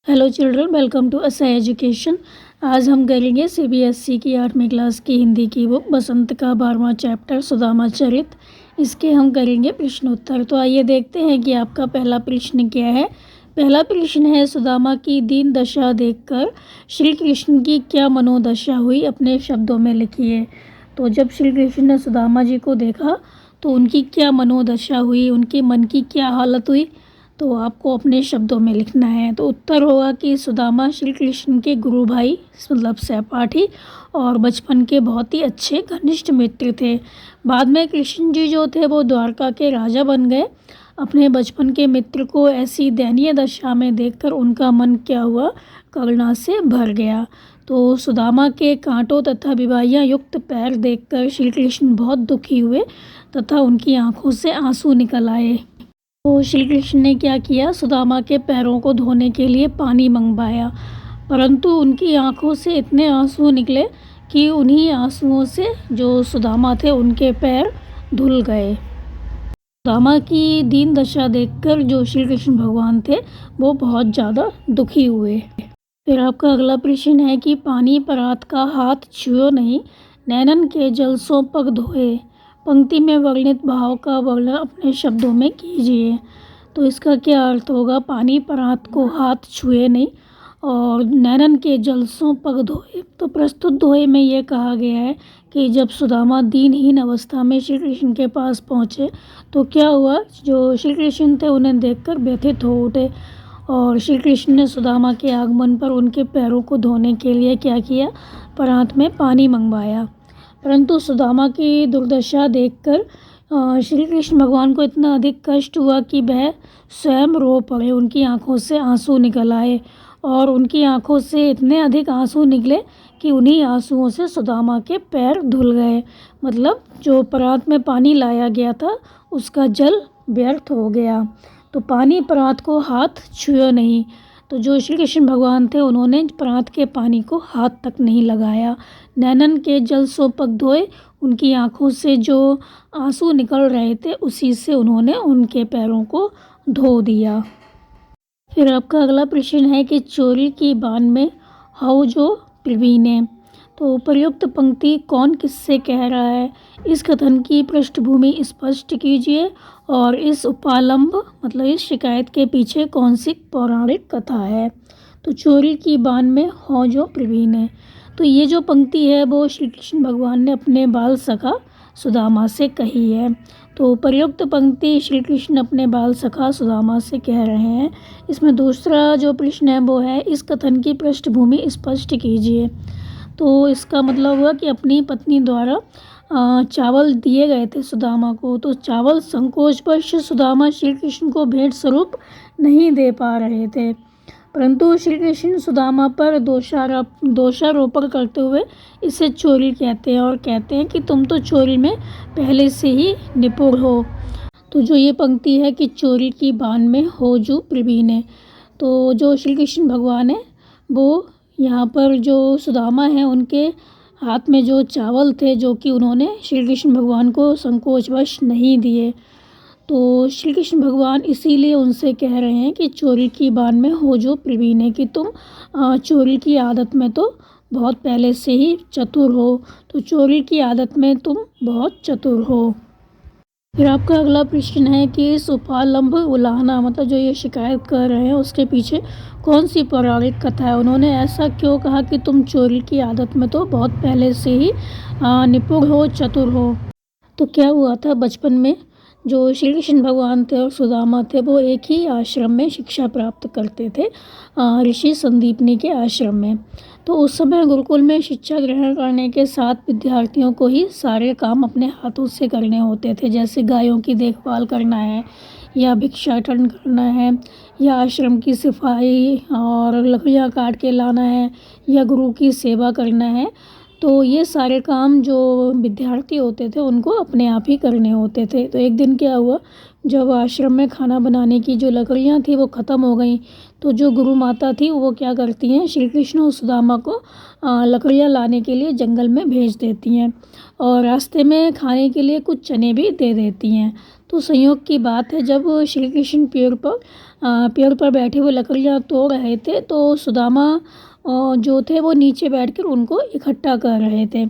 Hello children, welcome to असाई education. आज हम करेंगे सीबीएसई की 8वीं क्लास की हिंदी की बुक बसंत का 12वां चैप्टर सुदामा चरित। इसके हम करेंगे प्रश्न उत्तर। तो आइए देखते हैं कि आपका पहला प्रश्न क्या है। पहला प्रश्न है, सुदामा की दीन दशा देखकर श्री कृष्ण की क्या मनोदशा हुई, अपने शब्दों में लिखिए। तो जब श्री कृष्ण ने सुदामा जी को देखा तो उनकी क्या मनोदशा हुई, उनके मन की क्या हालत हुई, तो आपको अपने शब्दों में लिखना है। तो उत्तर होगा कि सुदामा श्री कृष्ण के गुरु भाई मतलब सहपाठी और बचपन के बहुत ही अच्छे घनिष्ठ मित्र थे। बाद में कृष्ण जी जो थे वो द्वारका के राजा बन गए। अपने बचपन के मित्र को ऐसी दयनीय दशा में देखकर उनका मन क्या हुआ, करुणा से भर गया। तो सुदामा के कांटों तथा विवाहियाँ युक्त पैर देखकर श्री कृष्ण बहुत दुखी हुए तथा उनकी आंखों से आंसू निकल आए। तो श्री कृष्ण ने क्या किया, सुदामा के पैरों को धोने के लिए पानी मंगवाया, परंतु उनकी आंखों से इतने आंसू निकले कि उन्हीं आंसुओं से जो सुदामा थे उनके पैर धुल गए। सुदामा की दीन दशा देखकर जो श्री कृष्ण भगवान थे वो बहुत ज़्यादा दुखी हुए। फिर आपका अगला प्रश्न है कि पानी परात का हाथ छुओ नहीं, नैनन के जल सो पग धोए। पंक्ति में वर्णित भाव का वर्णन अपने शब्दों में कीजिए। तो इसका क्या अर्थ होगा, पानी परात को हाथ छुए नहीं और नैनन के जल सो पग धोए। तो प्रस्तुत दोहे में ये कहा गया है कि जब सुदामा दीनहीन अवस्था में श्री कृष्ण के पास पहुँचे तो क्या हुआ, जो श्री कृष्ण थे उन्हें देखकर व्यथित हो उठे और श्री कृष्ण ने सुदामा के आगमन पर उनके पैरों को धोने के लिए क्या किया, परात में पानी मंगवाया। परंतु सुदामा की दुर्दशा देखकर श्री कृष्ण भगवान को इतना अधिक कष्ट हुआ कि वह स्वयं रो पड़े। उनकी आंखों से आंसू निकल आए और उनकी आंखों से इतने अधिक आंसू निकले कि उन्हीं आंसुओं से सुदामा के पैर धुल गए। मतलब जो परात में पानी लाया गया था उसका जल व्यर्थ हो गया। तो पानी परात को हाथ छुओ नहीं। तो जो श्री कृष्ण भगवान थे उन्होंने परात के पानी को हाथ तक नहीं लगाया। नैनन के जल सो पग धोए, उनकी आंखों से जो आंसू निकल रहे थे उसी से उन्होंने उनके पैरों को धो दिया। फिर आपका अगला प्रश्न है कि चोरी की बान में हऊ जो प्रवीणे। तो उपयुक्त पंक्ति कौन किससे कह रहा है, इस कथन की पृष्ठभूमि स्पष्ट कीजिए और इस उपालंब मतलब इस शिकायत के पीछे कौन सी पौराणिक कथा है। तो चोरी की बान में हौ जो प्रवीणे, तो ये जो पंक्ति है वो श्री कृष्ण भगवान ने अपने बाल सखा सुदामा से कही है। तो प्रयुक्त पंक्ति श्री कृष्ण अपने बाल सखा सुदामा से कह रहे हैं। इसमें दूसरा जो प्रश्न है वो है, इस कथन की पृष्ठभूमि स्पष्ट कीजिए। तो इसका मतलब हुआ कि अपनी पत्नी द्वारा चावल दिए गए थे सुदामा को, तो चावल संकोचवश सुदामा श्री कृष्ण को भेंट स्वरूप नहीं दे पा रहे थे, परंतु श्री कृष्ण सुदामा पर दोषारोपण करते हुए इसे चोरी कहते हैं और कहते हैं कि तुम तो चोरी में पहले से ही निपुण हो। तो जो ये पंक्ति है कि चोरी की बान में हो जो प्रवीणे, तो जो श्री कृष्ण भगवान है वो यहाँ पर जो सुदामा है उनके हाथ में जो चावल थे जो कि उन्होंने श्री कृष्ण भगवान को संकोचवश नहीं दिए, तो श्री कृष्ण भगवान इसीलिए उनसे कह रहे हैं कि चोरी की बान में हो जो प्रवीण है, कि तुम चोरी की आदत में तो बहुत पहले से ही चतुर हो। तो चोरी की आदत में तुम बहुत चतुर हो। फिर आपका अगला प्रश्न है कि इस उपालंब उलाहना मतलब जो ये शिकायत कर रहे हैं उसके पीछे कौन सी पौराणिक कथा है। उन्होंने ऐसा क्यों कहा कि तुम चोरी की आदत में तो बहुत पहले से ही निपुण हो, चतुर हो। तो क्या हुआ था, बचपन में जो श्री कृष्ण भगवान थे और सुदामा थे वो एक ही आश्रम में शिक्षा प्राप्त करते थे, ऋषि संदीपनी के आश्रम में। तो उस समय गुरुकुल में शिक्षा ग्रहण करने के साथ विद्यार्थियों को ही सारे काम अपने हाथों से करने होते थे, जैसे गायों की देखभाल करना है या भिक्षाटन करना है या आश्रम की सफाई और लकड़ियाँ काट के लाना है या गुरु की सेवा करना है। तो ये सारे काम जो विद्यार्थी होते थे उनको अपने आप ही करने होते थे। तो एक दिन क्या हुआ, जब आश्रम में खाना बनाने की जो लकड़ियाँ थी वो ख़त्म हो गई, तो जो गुरु माता थी वो क्या करती हैं, श्री कृष्ण और सुदामा को लकड़ियाँ लाने के लिए जंगल में भेज देती हैं और रास्ते में खाने के लिए कुछ चने भी दे देती हैं। तो संयोग की बात है, जब श्री कृष्ण पेड़ पर पेड़ पर बैठे हुए लकड़ियाँ तोड़ रहे थे, तो सुदामा जो थे वो नीचे बैठकर उनको इकट्ठा कर रहे थे।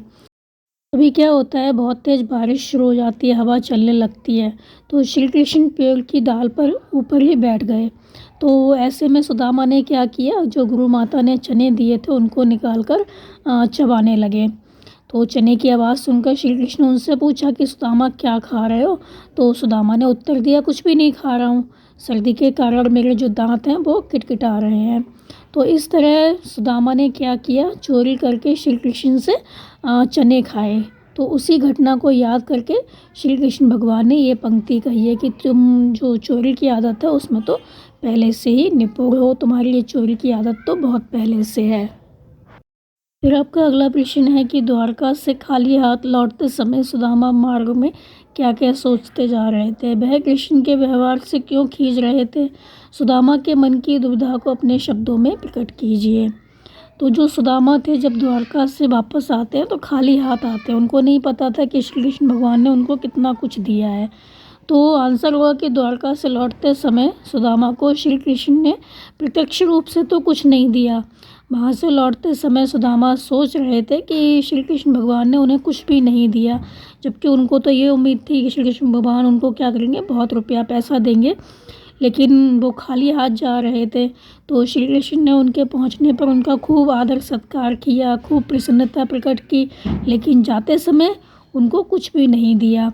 अभी क्या होता है, बहुत तेज़ बारिश शुरू हो जाती है, हवा चलने लगती है, तो श्री कृष्ण पेड़ की डाल पर ऊपर ही बैठ गए। तो ऐसे में सुदामा ने क्या किया, जो गुरु माता ने चने दिए थे उनको निकाल कर चबाने लगे। तो चने की आवाज़ सुनकर श्री कृष्ण उनसे पूछा कि सुदामा क्या खा रहे हो? तो सुदामा ने उत्तर दिया, कुछ भी नहीं खा रहा हूँ, सर्दी के कारण मेरे जो दांत हैं वो किटकिटा रहे हैं। तो इस तरह सुदामा ने क्या किया, चोरी करके श्री कृष्ण से चने खाए। तो उसी घटना को याद करके श्री कृष्ण भगवान ने ये पंक्ति कही है कि तुम जो चोरी की आदत है उसमें तो पहले से ही निपुण हो, तुम्हारी ये चोरी की आदत तो बहुत पहले से है। फिर आपका अगला प्रश्न है कि द्वारका से खाली हाथ लौटते समय सुदामा मार्ग में क्या क्या सोचते जा रहे थे, वह कृष्ण के व्यवहार से क्यों खींच रहे थे? सुदामा के मन की दुविधा को अपने शब्दों में प्रकट कीजिए। तो जो सुदामा थे जब द्वारका से वापस आते हैं तो खाली हाथ आते हैं, उनको नहीं पता था कि श्री कृष्ण भगवान ने उनको कितना कुछ दिया है। तो आंसर हुआ कि द्वारका से लौटते समय सुदामा को श्री कृष्ण ने प्रत्यक्ष रूप से तो कुछ नहीं दिया। वहाँ से लौटते समय सुदामा सोच रहे थे कि श्री कृष्ण भगवान ने उन्हें कुछ भी नहीं दिया, जबकि उनको तो ये उम्मीद थी कि श्री कृष्ण भगवान उनको क्या करेंगे, बहुत रुपया पैसा देंगे, लेकिन वो खाली हाथ जा रहे थे। तो श्री कृष्ण ने उनके पहुंचने पर उनका खूब आदर सत्कार किया, खूब प्रसन्नता प्रकट की, लेकिन जाते समय उनको कुछ भी नहीं दिया।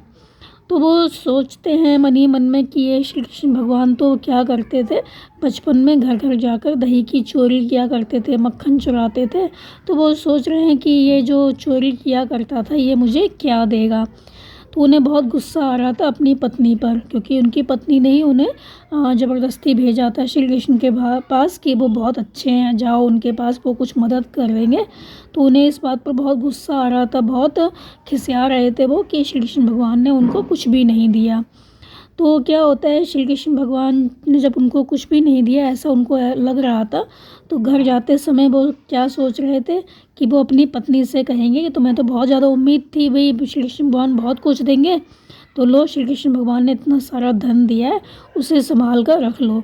तो वो सोचते हैं मन ही मन में कि ये श्री कृष्ण भगवान तो क्या करते थे, बचपन में घर घर जाकर दही की चोरी किया करते थे, मक्खन चुराते थे। तो वो सोच रहे हैं कि ये जो चोरी किया करता था ये मुझे क्या देगा। तो उन्हें बहुत गुस्सा आ रहा था अपनी पत्नी पर, क्योंकि उनकी पत्नी ने ही उन्हें ज़बरदस्ती भेजा था श्री कृष्ण के पास कि वो बहुत अच्छे हैं, जाओ उनके पास, वो कुछ मदद कर देंगे। तो उन्हें इस बात पर बहुत गुस्सा आ रहा था, बहुत खिसिया रहे थे वो कि श्री कृष्ण भगवान ने उनको कुछ भी नहीं दिया। तो क्या होता है, श्री कृष्ण भगवान ने जब उनको कुछ भी नहीं दिया, ऐसा उनको लग रहा था, तो घर जाते समय वो क्या सोच रहे थे कि वो अपनी पत्नी से कहेंगे कि तुम्हें तो बहुत ज़्यादा उम्मीद थी भाई श्री कृष्ण भगवान बहुत कुछ देंगे, तो लो श्री कृष्ण भगवान ने इतना सारा धन दिया है, उसे संभाल कर रख लो।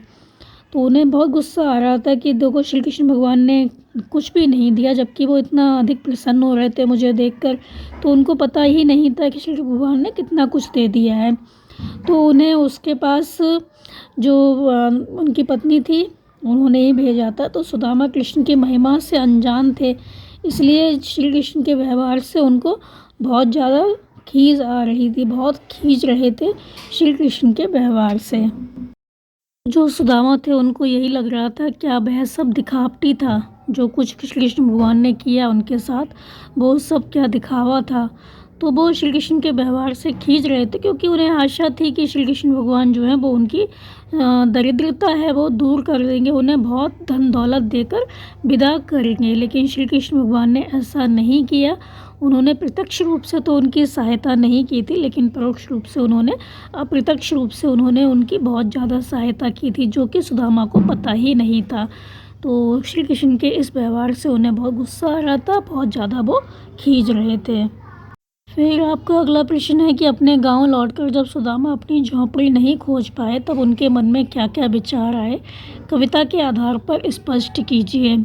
तो उन्हें बहुत गुस्सा आ रहा था कि देखो श्री कृष्ण भगवान ने कुछ भी नहीं दिया, जबकि वो इतना अधिक प्रसन्न हो रहे थे मुझे देखकर। तो उनको पता ही नहीं था कि श्री कृष्ण भगवान ने कितना कुछ दे दिया है। तो उन्हें उसके पास जो उनकी पत्नी थी उन्होंने ही भेजा था। तो सुदामा कृष्ण की महिमा से अनजान थे, इसलिए श्री कृष्ण के व्यवहार से उनको बहुत ज़्यादा खींच आ रही थी, बहुत खींच रहे थे श्री कृष्ण के व्यवहार से। जो सुदामा थे उनको यही लग रहा था क्या वह सब दिखावटी था, जो कुछ श्री कृष्ण भगवान ने किया उनके साथ वो सब क्या दिखावा था। तो वो श्री कृष्ण के व्यवहार से खींच रहे थे, क्योंकि उन्हें आशा थी कि श्री कृष्ण भगवान जो है वो उनकी दरिद्रता है वो दूर कर देंगे, उन्हें बहुत धन दौलत देकर विदा करेंगे। लेकिन श्री कृष्ण भगवान ने ऐसा नहीं किया। उन्होंने प्रत्यक्ष रूप से तो उनकी सहायता नहीं की थी, लेकिन परोक्ष रूप से उन्होंने अप्रत्यक्ष रूप से उन्होंने उनकी बहुत ज़्यादा सहायता की थी, जो कि सुदामा को पता ही नहीं था। तो श्री कृष्ण के इस व्यवहार से उन्हें बहुत गुस्सा आ रहा था, बहुत ज़्यादा वो खींच रहे थे। फिर आपका अगला प्रश्न है कि अपने गांव लौटकर जब सुदामा अपनी झोंपड़ी नहीं खोज पाए तब उनके मन में क्या क्या विचार आए, कविता के आधार पर स्पष्ट कीजिए।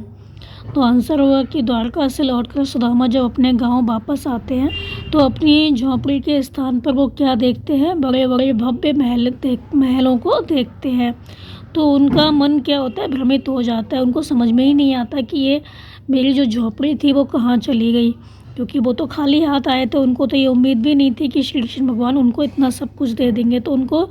तो आंसर होगा कि द्वारका से लौटकर सुदामा जब अपने गांव वापस आते हैं तो अपनी झोंपड़ी के स्थान पर वो क्या देखते हैं, बड़े बड़े भव्य महलों को देखते हैं। तो उनका मन क्या होता है, भ्रमित हो जाता है, उनको समझ में ही नहीं आता कि ये मेरी जो झोंपड़ी थी वो कहाँ चली गई, क्योंकि वो तो खाली हाथ आए थे। उनको तो ये उम्मीद भी नहीं थी कि श्री कृष्ण भगवान उनको इतना सब कुछ दे देंगे। तो उनको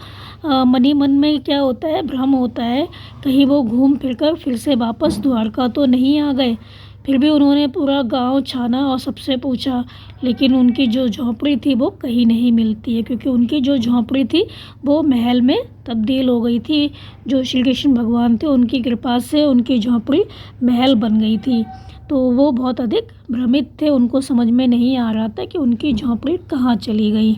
मन ही मन में क्या होता है, भ्रम होता है, कहीं वो घूम फिर कर फिर से वापस द्वारका तो नहीं आ गए। फिर भी उन्होंने पूरा गांव छाना और सबसे पूछा, लेकिन उनकी जो झोंपड़ी थी वो कहीं नहीं मिलती है, क्योंकि उनकी जो झोंपड़ी थी वो महल में तब्दील हो गई थी। जो श्री कृष्ण भगवान थे उनकी कृपा से उनकी झोंपड़ी महल बन गई थी। तो वो बहुत अधिक भ्रमित थे, उनको समझ में नहीं आ रहा था कि उनकी झोंपड़ी कहाँ चली गई।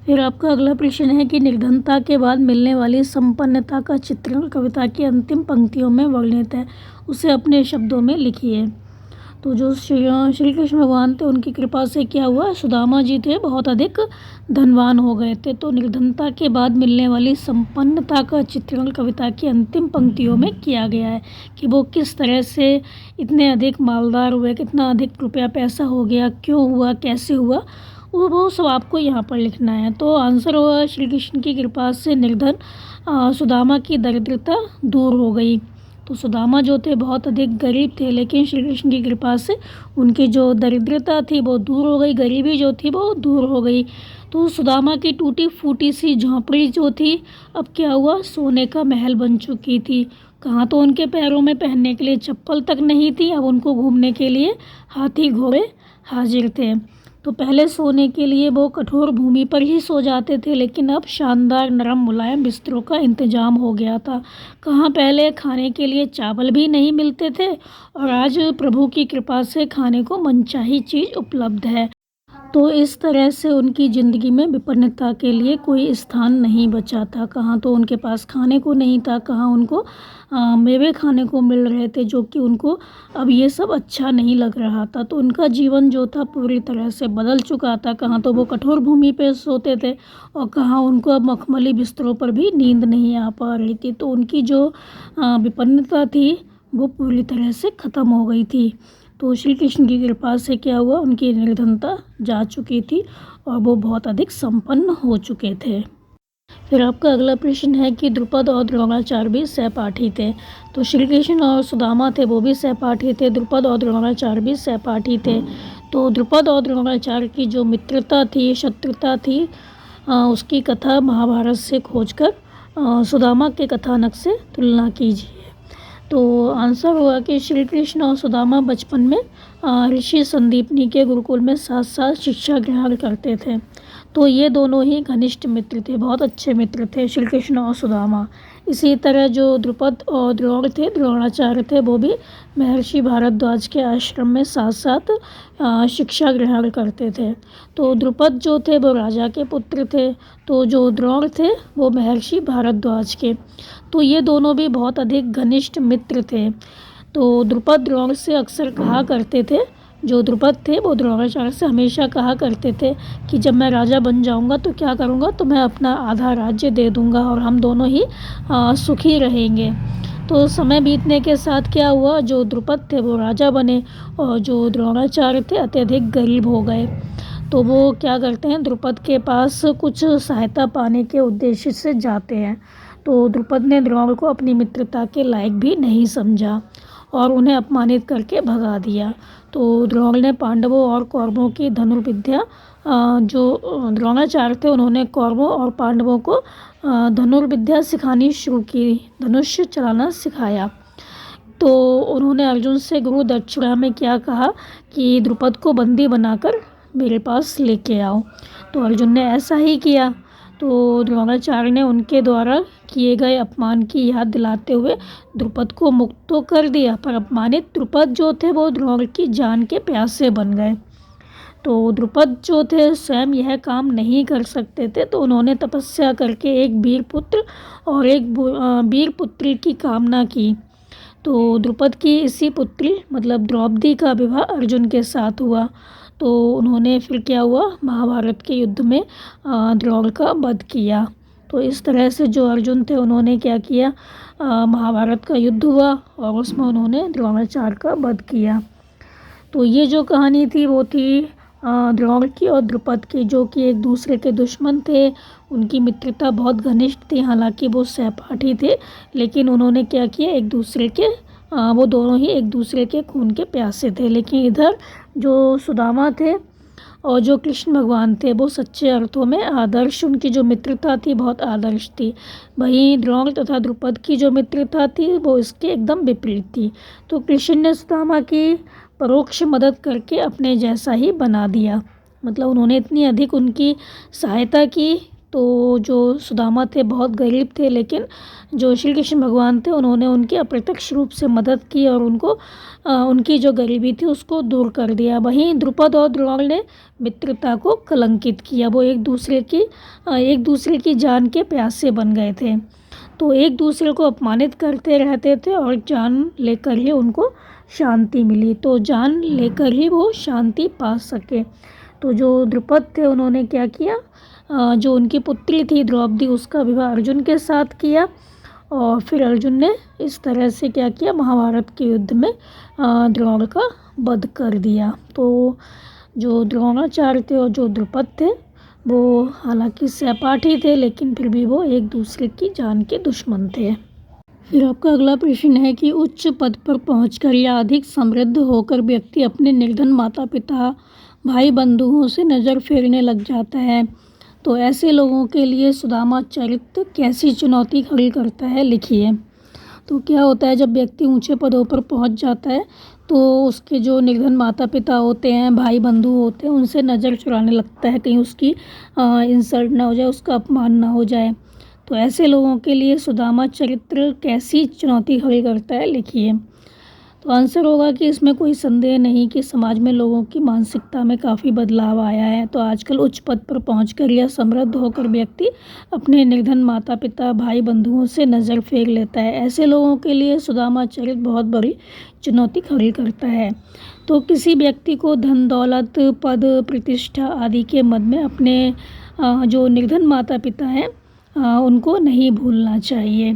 फिर आपका अगला प्रश्न है कि निर्धनता के बाद मिलने वाली संपन्नता का चित्रण कविता की अंतिम पंक्तियों में वर्णित है, उसे अपने शब्दों में लिखिए। तो जो श्री कृष्ण भगवान थे उनकी कृपा से क्या हुआ, सुदामा जी थे बहुत अधिक धनवान हो गए थे। तो निर्धनता के बाद मिलने वाली संपन्नता का चित्रण कविता की अंतिम पंक्तियों में किया गया है कि वो किस तरह से इतने अधिक मालदार हुए, कितना अधिक रुपया पैसा हो गया, क्यों हुआ, कैसे हुआ, वो सब आपको यहाँ पर लिखना है। तो आंसर हुआ श्री कृष्ण की कृपा से निर्धन सुदामा की दरिद्रता दूर हो गई। तो सुदामा जो थे बहुत अधिक गरीब थे, लेकिन श्री कृष्ण की कृपा से उनकी जो दरिद्रता थी वो दूर हो गई, गरीबी जो थी वो दूर हो गई। तो सुदामा की टूटी फूटी सी झोंपड़ी जो थी अब क्या हुआ, सोने का महल बन चुकी थी। कहाँ तो उनके पैरों में पहनने के लिए चप्पल तक नहीं थी, अब उनको घूमने के लिए हाथी घोड़े हाजिर थे। तो पहले सोने के लिए वो कठोर भूमि पर ही सो जाते थे, लेकिन अब शानदार नरम मुलायम बिस्तरों का इंतजाम हो गया था। कहाँ पहले खाने के लिए चावल भी नहीं मिलते थे और आज प्रभु की कृपा से खाने को मनचाही चीज़ उपलब्ध है। तो इस तरह से उनकी ज़िंदगी में विपन्नता के लिए कोई स्थान नहीं बचा था। कहाँ तो उनके पास खाने को नहीं था, कहाँ उनको मेवे खाने को मिल रहे थे जो कि उनको अब ये सब अच्छा नहीं लग रहा था। तो उनका जीवन जो था पूरी तरह से बदल चुका था। कहाँ तो वो कठोर भूमि पे सोते थे और कहाँ उनको अब मखमली बिस्तरों पर भी नींद नहीं आ पा रही थी। तो उनकी जो विपन्नता थी वो पूरी तरह से ख़त्म हो गई थी। तो श्री कृष्ण की कृपा से क्या हुआ, उनकी निर्धनता जा चुकी थी और वो बहुत अधिक संपन्न हो चुके थे। फिर आपका अगला प्रश्न है कि द्रुपद और द्रोणाचार्य भी सहपाठी थे। तो श्री कृष्ण और सुदामा थे वो भी सहपाठी थे, द्रुपद और द्रोणाचार्य भी सहपाठी थे। तो द्रुपद और द्रोणाचार्य की जो मित्रता थी, शत्रुता थी, उसकी कथा महाभारत से खोजकर सुदामा के कथानक से तुलना कीजिए। तो आंसर हुआ कि श्री कृष्ण और सुदामा बचपन में ऋषि संदीपनी के गुरुकुल में साथ साथ शिक्षा ग्रहण करते थे। तो ये दोनों ही घनिष्ठ मित्र थे, बहुत अच्छे मित्र थे श्री कृष्ण और सुदामा। इसी तरह जो द्रुपद और द्रोणाचार्य थे वो भी महर्षि भारद्वाज के आश्रम में साथ साथ शिक्षा ग्रहण करते थे। तो द्रुपद जो थे वो राजा के पुत्र थे, तो जो द्रोण थे वो महर्षि भारद्वाज के। तो ये दोनों भी बहुत अधिक घनिष्ठ मित्र थे। तो द्रुपद द्रोण से अक्सर कहा करते थे, जो द्रुपद थे वो द्रोणाचार्य से हमेशा कहा करते थे कि जब मैं राजा बन जाऊंगा तो क्या करूंगा, तो मैं अपना आधा राज्य दे दूंगा और हम दोनों ही सुखी रहेंगे। तो समय बीतने के साथ क्या हुआ, जो द्रुपद थे वो राजा बने और जो द्रोणाचार्य थे अत्यधिक गरीब हो गए। तो वो क्या करते हैं, द्रुपद के पास कुछ सहायता पाने के उद्देश्य से जाते हैं। तो द्रुपद ने द्रोण को अपनी मित्रता के लायक भी नहीं समझा और उन्हें अपमानित करके भगा दिया। तो द्रोण ने पांडवों और कौरवों की धनुर्विद्या, जो द्रोणाचार्य थे उन्होंने कौरवों और पांडवों को धनुर्विद्या सिखानी शुरू की, धनुष चलाना सिखाया। तो उन्होंने अर्जुन से गुरु दक्षिणा में क्या कहा कि द्रुपद को बंदी बनाकर मेरे पास लेके आओ। तो अर्जुन ने ऐसा ही किया। तो द्रोणाचार्य ने उनके द्वारा किए गए अपमान की याद दिलाते हुए द्रुपद को मुक्त तो कर दिया, पर अपमानित द्रुपद जो थे वो द्रोण की जान के प्यासे बन गए। तो द्रुपद जो थे स्वयं यह काम नहीं कर सकते थे, तो उन्होंने तपस्या करके एक वीर पुत्र और एक वीर पुत्री की कामना की। तो द्रुपद की इसी पुत्री मतलब द्रौपदी का विवाह अर्जुन के साथ हुआ। तो उन्होंने फिर क्या हुआ, महाभारत के युद्ध में द्रोण का वध किया। तो इस तरह से जो अर्जुन थे उन्होंने क्या किया, महाभारत का युद्ध हुआ और उसमें उन्होंने द्रोणाचार्य का वध किया। तो ये जो कहानी थी वो थी द्रोण की और द्रुपद की, जो कि एक दूसरे के दुश्मन थे। उनकी मित्रता बहुत घनिष्ठ थी, हालांकि वो सहपाठी थे, लेकिन उन्होंने क्या किया, एक दूसरे के वो दोनों ही एक दूसरे के खून के प्यासे थे। लेकिन इधर जो सुदामा थे और जो कृष्ण भगवान थे वो सच्चे अर्थों में आदर्श, उनकी जो मित्रता थी बहुत आदर्श थी। वहीं द्रोण तथा द्रुपद की जो मित्रता थी वो इसके एकदम विपरीत थी। तो कृष्ण ने सुदामा की परोक्ष मदद करके अपने जैसा ही बना दिया, मतलब उन्होंने इतनी अधिक उनकी सहायता की। तो जो सुदामा थे बहुत गरीब थे, लेकिन जो श्री कृष्ण भगवान थे उन्होंने उनकी अप्रत्यक्ष रूप से मदद की और उनको उनकी जो गरीबी थी उसको दूर कर दिया। वहीं द्रुपद और द्रोण ने मित्रता को कलंकित किया, वो एक दूसरे की जान के प्यासे बन गए थे। तो एक दूसरे को अपमानित करते रहते थे और जान लेकर ही उनको शांति मिली। तो जान लेकर ही वो शांति पा सके। तो जो द्रुपद थे उन्होंने क्या किया, जो उनकी पुत्री थी द्रौपदी उसका विवाह अर्जुन के साथ किया और फिर अर्जुन ने इस तरह से क्या किया, महाभारत के युद्ध में द्रोण का वध कर दिया। तो जो द्रोणाचार्य थे और जो द्रुपद थे वो हालांकि सहपाठी थे लेकिन फिर भी वो एक दूसरे की जान के दुश्मन थे। फिर आपका अगला प्रश्न है कि उच्च पद पर पहुंचकर या अधिक समृद्ध होकर व्यक्ति अपने निर्धन माता पिता भाई बंधुओं से नज़र फेरने लग जाता है, तो ऐसे लोगों के लिए सुदामा चरित्र कैसी चुनौती खड़ी करता है, लिखिए। तो क्या होता है, जब व्यक्ति ऊंचे पदों पर पहुंच जाता है तो उसके जो निर्धन माता पिता होते हैं, भाई बंधु होते हैं, उनसे नज़र चुराने लगता है, कहीं उसकी इंसल्ट ना हो जाए, उसका अपमान ना हो जाए। तो ऐसे लोगों के लिए सुदामा चरित्र कैसी चुनौती खड़ी करता है, लिखिए। तो आंसर होगा कि इसमें कोई संदेह नहीं कि समाज में लोगों की मानसिकता में काफ़ी बदलाव आया है। तो आजकल उच्च पद पर पहुंचकर या समृद्ध होकर व्यक्ति अपने निर्धन माता पिता भाई बंधुओं से नज़र फेर लेता है। ऐसे लोगों के लिए सुदामा चरित्र बहुत बड़ी चुनौती खड़ी करता है। तो किसी व्यक्ति को धन दौलत पद प्रतिष्ठा आदि के मद में अपने जो निर्धन माता पिता हैं उनको नहीं भूलना चाहिए,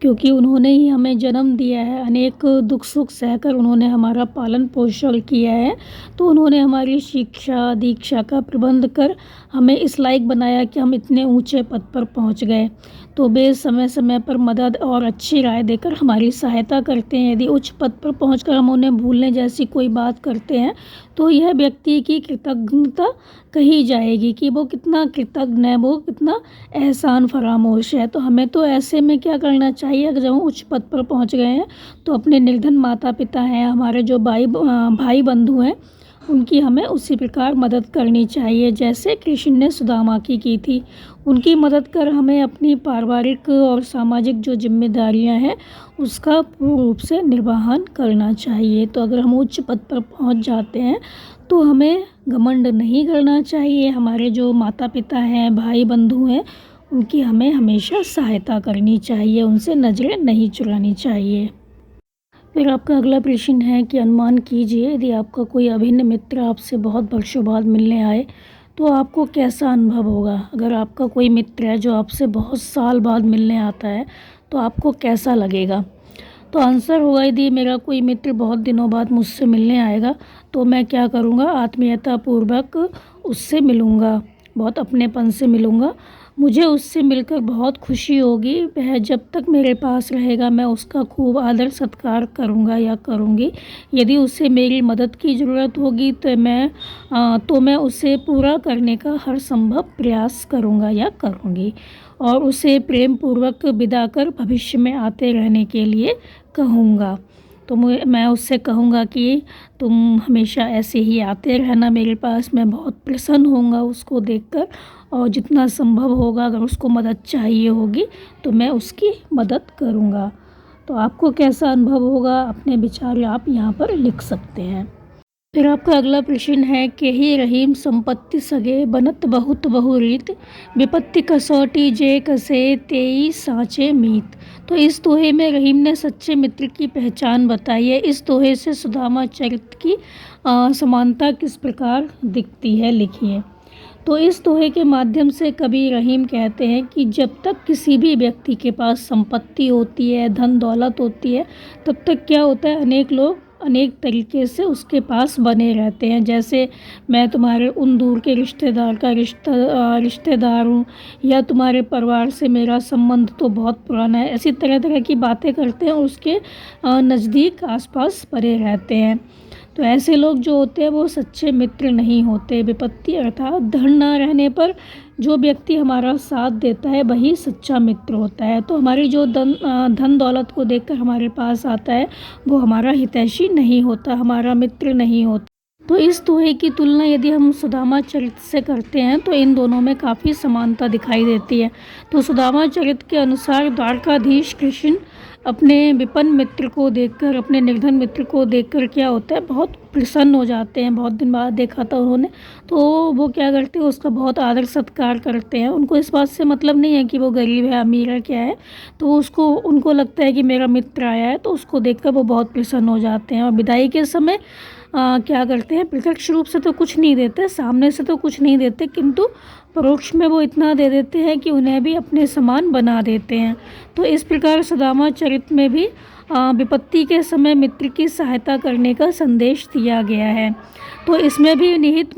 क्योंकि उन्होंने ही हमें जन्म दिया है, अनेक दुख सुख सहकर उन्होंने हमारा पालन पोषण किया है। तो उन्होंने हमारी शिक्षा दीक्षा का प्रबंध कर हमें इस लायक बनाया कि हम इतने ऊंचे पद पर पहुंच गए। तो वे समय समय पर मदद और अच्छी राय देकर हमारी सहायता करते हैं। यदि उच्च पद पर पहुंचकर हम उन्हें भूलने जैसी कोई बात करते हैं तो यह व्यक्ति की कृतज्ञता कही जाएगी कि वो कितना कृतज्ञ है, वो कितना एहसान फरामोश है। तो हमें तो ऐसे में क्या करना चाहिए, अगर जब हम उच्च पद पर पहुंच गए हैं तो अपने निर्धन माता पिता हैं, हमारे जो भाई बंधु हैं, उनकी हमें उसी प्रकार मदद करनी चाहिए जैसे कृष्ण ने सुदामा की थी। उनकी मदद कर हमें अपनी पारिवारिक और सामाजिक जो जिम्मेदारियां हैं उसका पूर्ण रूप से निर्वहन करना चाहिए। तो अगर हम उच्च पद पर पहुंच जाते हैं तो हमें घमंड नहीं करना चाहिए। हमारे जो माता पिता हैं, भाई बंधु हैं, उनकी हमें हमेशा सहायता करनी चाहिए, उनसे नज़रें नहीं चुरानी चाहिए। फिर आपका अगला प्रश्न है कि अनुमान कीजिए यदि आपका कोई अभिन्न मित्र आपसे बहुत वर्षों बाद मिलने आए तो आपको कैसा अनुभव होगा। अगर आपका कोई मित्र है जो आपसे बहुत साल बाद मिलने आता है तो आपको कैसा लगेगा। तो आंसर होगा, यदि मेरा कोई मित्र बहुत दिनों बाद मुझसे मिलने आएगा तो मैं क्या करूँगा, आत्मीयतापूर्वक उससे मिलूँगा, बहुत अपनेपन से मिलूँगा। मुझे उससे मिलकर बहुत खुशी होगी। वह जब तक मेरे पास रहेगा मैं उसका खूब आदर सत्कार करूँगा या करूँगी। यदि उसे मेरी मदद की ज़रूरत होगी तो मैं उसे पूरा करने का हर संभव प्रयास करूँगा या करूँगी और उसे प्रेम पूर्वक विदा कर भविष्य में आते रहने के लिए कहूँगा। तो मैं उससे कहूँगा कि तुम हमेशा ऐसे ही आते रहना मेरे पास। मैं बहुत प्रसन्न होऊंगा उसको देखकर और जितना संभव होगा अगर उसको मदद चाहिए होगी तो मैं उसकी मदद करूँगा। तो आपको कैसा अनुभव होगा, अपने विचार आप यहाँ पर लिख सकते हैं। फिर आपका अगला प्रश्न है कि ही रहीम संपत्ति सगे बनत बहुत बहुरीत विपत्ति कसौटी जे कसे तेई साँचे मीत। तो इस दोहे में रहीम ने सच्चे मित्र की पहचान बताई है। इस दोहे से सुदामा चरित्र की समानता किस प्रकार दिखती है, लिखिए। तो इस दोहे के माध्यम से कवि रहीम कहते हैं कि जब तक किसी भी व्यक्ति के पास संपत्ति होती है, धन दौलत होती है, तब तक क्या होता है, अनेक लोग अनेक तरीके से उसके पास बने रहते हैं। जैसे मैं तुम्हारे उन दूर के रिश्तेदार का रिश्तेदार हूँ या तुम्हारे परिवार से मेरा संबंध तो बहुत पुराना है, ऐसी तरह तरह की बातें करते हैं और उसके नज़दीक आसपास बने रहते हैं। तो ऐसे लोग जो होते हैं वो सच्चे मित्र नहीं होते। विपत्ति अर्थात धन ना रहने पर जो व्यक्ति हमारा साथ देता है वही सच्चा मित्र होता है। तो हमारी जो धन दौलत को देखकर हमारे पास आता है वो हमारा हितैषी नहीं होता, हमारा मित्र नहीं होता। तो इस दोहे की तुलना यदि हम सुदामा चरित्र से करते हैं तो इन दोनों में काफ़ी समानता दिखाई देती है। तो सुदामा चरित्र के अनुसार द्वारकाधीश कृष्ण अपने विपन्न मित्र को देखकर, अपने निर्धन मित्र को देखकर क्या होता है, बहुत प्रसन्न हो जाते हैं। बहुत दिन बाद देखा था उन्होंने, तो वो क्या करते हैं, उसका बहुत आदर सत्कार करते हैं। उनको इस बात से मतलब नहीं है कि वो गरीब है अमीर है क्या है, तो उनको लगता है कि मेरा मित्र आया है, तो उसको देखकर वो बहुत प्रसन्न हो जाते हैं। और विदाई के समय क्या करते हैं, प्रत्यक्ष रूप से तो कुछ नहीं देते, सामने से तो कुछ नहीं देते, किंतु परोक्ष में वो इतना दे देते हैं कि उन्हें भी अपने समान बना देते हैं। तो इस प्रकार सुदामा चरित में भी विपत्ति के समय मित्र की सहायता करने का संदेश दिया गया है। तो इसमें भी निहित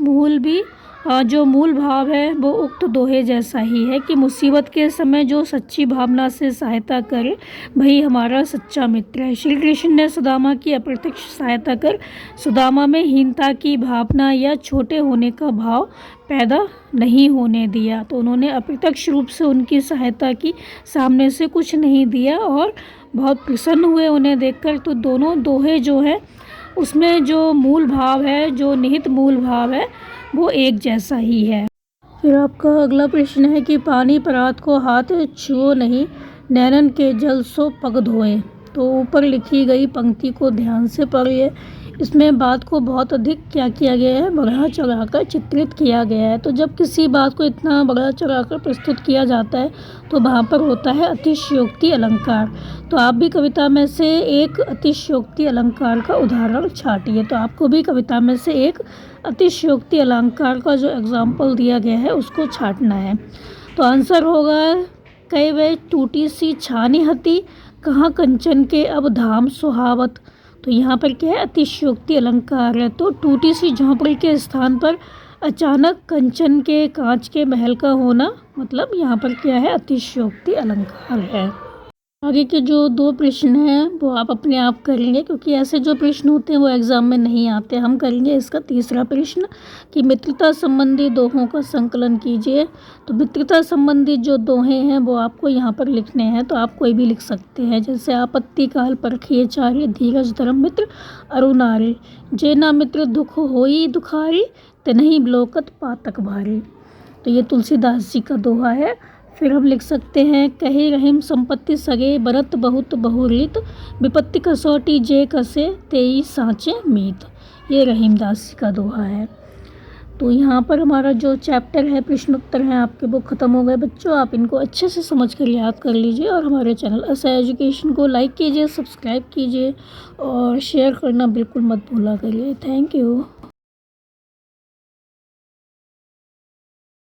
जो मूल भाव है वो उक्त दोहे जैसा ही है कि मुसीबत के समय जो सच्ची भावना से सहायता करे वही हमारा सच्चा मित्र है। श्री कृष्ण ने सुदामा की अप्रत्यक्ष सहायता कर सुदामा में हीनता की भावना या छोटे होने का भाव पैदा नहीं होने दिया। तो उन्होंने अप्रत्यक्ष रूप से उनकी सहायता की, सामने से कुछ नहीं दिया और बहुत प्रसन्न हुए उन्हें देखकर। तो दोनों दोहे जो है उसमें जो मूल भाव है, जो निहित मूल भाव है, वो एक जैसा ही है। फिर आपका अगला प्रश्न है कि पानी परात को हाथ छुओ नहीं, नैनन के जल सो पग धोए। तो ऊपर लिखी गई पंक्ति को ध्यान से पढ़िए। इसमें बात को बहुत अधिक क्या किया गया है, बढ़ा चढ़ाकर चित्रित किया गया है। तो जब किसी बात को इतना बढ़ा चढ़ाकर प्रस्तुत किया जाता है तो वहाँ पर होता है अतिशयोक्ति अलंकार। तो आप भी कविता में से एक अतिशयोक्ति अलंकार का उदाहरण छाटिए। तो आपको भी कविता में से एक अतिशयोक्ति अलंकार का जो एग्जाम्पल दिया गया है उसको छाटना है। तो आंसर होगा, कई वे टूटी सी छानी हती, कहाँ कंचन के अब धाम सुहावत। तो यहाँ पर क्या है, अतिशयोक्ति अलंकार है। तो टूटी सी झोंपड़ी के स्थान पर अचानक कंचन के कांच के महल का होना, मतलब यहाँ पर क्या है, अतिशयोक्ति अलंकार है। आगे के जो दो प्रश्न हैं वो आप अपने आप करेंगे, क्योंकि ऐसे जो प्रश्न होते हैं वो एग्ज़ाम में नहीं आते। हम करेंगे इसका तीसरा प्रश्न कि मित्रता संबंधी दोहों का संकलन कीजिए। तो मित्रता संबंधी जो दोहे हैं वो आपको यहाँ पर लिखने हैं। तो आप कोई भी लिख सकते हैं, जैसे आपत्ति काल परखिए चारि, धीरज धर्म मित्र अरुणारी, जेना मित्र दुख होई दुखारी, तिन्हि बिलोकत पातक भारी। तो ये तुलसीदास जी का दोहा है। फिर हम लिख सकते हैं, कहे रहीम संपत्ति सगे, बरत बहुत बहुरीत, विपत्ति कसौटी जे कसे, तेई साँचे मीत। ये रहीमदास जी का दोहा है। तो यहाँ पर हमारा जो चैप्टर है, प्रश्न उत्तर हैं आपके, वो ख़त्म हो गए बच्चों। आप इनको अच्छे से समझ कर याद कर लीजिए और हमारे चैनल असहाय एजुकेशन को लाइक कीजिए, सब्सक्राइब कीजिए और शेयर करना बिल्कुल मत भूला करिए। Thank you.